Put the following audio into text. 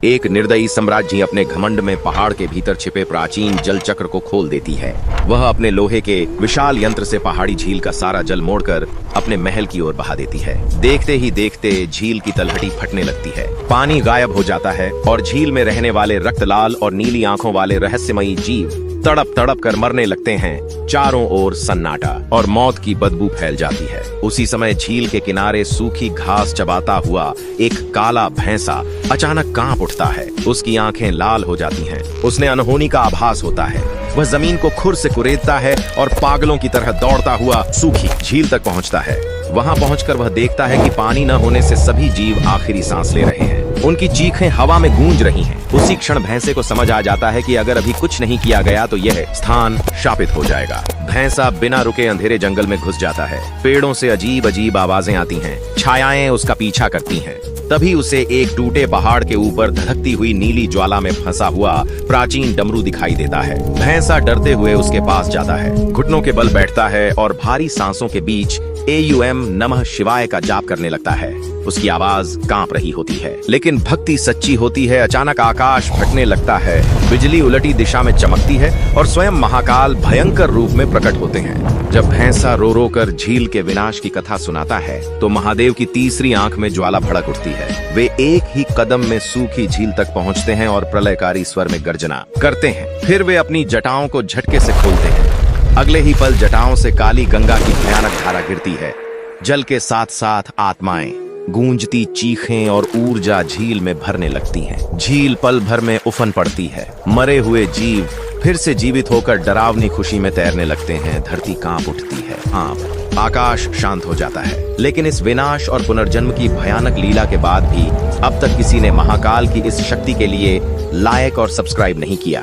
एक निर्दयी साम्राज्य अपने घमंड में पहाड़ के भीतर छिपे प्राचीन जल चक्र को खोल देती है। वह अपने लोहे के विशाल यंत्र से पहाड़ी झील का सारा जल मोड़कर अपने महल की ओर बहा देती है। देखते ही देखते झील की तलहटी फटने लगती है, पानी गायब हो जाता है और झील में रहने वाले रक्त लाल और नीली आंखों वाले रहस्यमयी जीव तड़प तड़प कर मरने लगते हैं। चारों ओर सन्नाटा और मौत की बदबू फैल जाती है। उसी समय झील के किनारे सूखी घास चबाता हुआ एक काला भैंसा अचानक कांप उठता है। उसकी आंखें लाल हो जाती हैं। उसने अनहोनी का आभास होता है। वह जमीन को खुर से कुरेदता है और पागलों की तरह दौड़ता हुआ सूखी झील तक पहुंचता है। वहां पहुंचकर वह देखता है कि पानी न होने से सभी जीव आखिरी सांस ले रहे हैं। उनकी चीखें हवा में गूंज रही हैं। उसी क्षण भैंसे को समझ आ जाता है कि अगर अभी कुछ नहीं किया गया तो यह स्थान शापित हो जाएगा। भैंसा बिना रुके अंधेरे जंगल में घुस जाता है। पेड़ों से अजीब अजीब आवाजें आती हैं। छायाएं उसका पीछा करती हैं। तभी उसे एक टूटे पहाड़ के ऊपर धधकती हुई नीली ज्वाला में फंसा हुआ प्राचीन डमरू दिखाई देता है। भैंसा डरते हुए उसके पास जाता है, घुटनों के बल बैठता है और भारी सांसों के बीच AUM नमः शिवाय का जाप करने लगता है। उसकी आवाज कांप रही होती है, लेकिन भक्ति सच्ची होती है। अचानक आकाश फटने लगता है, बिजली उलटी दिशा में चमकती है और स्वयं महाकाल भयंकर रूप में प्रकट होते हैं। जब भैंसा रो रो कर झील के विनाश की कथा सुनाता है तो महादेव की तीसरी आंख में ज्वाला भड़क उठती है। वे एक ही कदम में सूखी झील तक पहुंचते हैं और प्रलयकारी स्वर में गर्जना करते हैं। फिर वे अपनी जटाओं को झटके से खोलते हैं। अगले ही पल जटाओं से काली गंगा की भयानक धारा गिरती है। जल के साथ साथ आत्माएं, गूंजती चीखें और ऊर्जा झील में भरने लगती हैं। झील पल भर में उफन पड़ती है। मरे हुए जीव फिर से जीवित होकर डरावनी खुशी में तैरने लगते हैं। धरती कांप उठती है। आकाश शांत हो जाता है। लेकिन इस विनाश और पुनर्जन्म की भयानक लीला के बाद भी अब तक किसी ने महाकाल की इस शक्ति के लिए लाइक और सब्सक्राइब नहीं किया।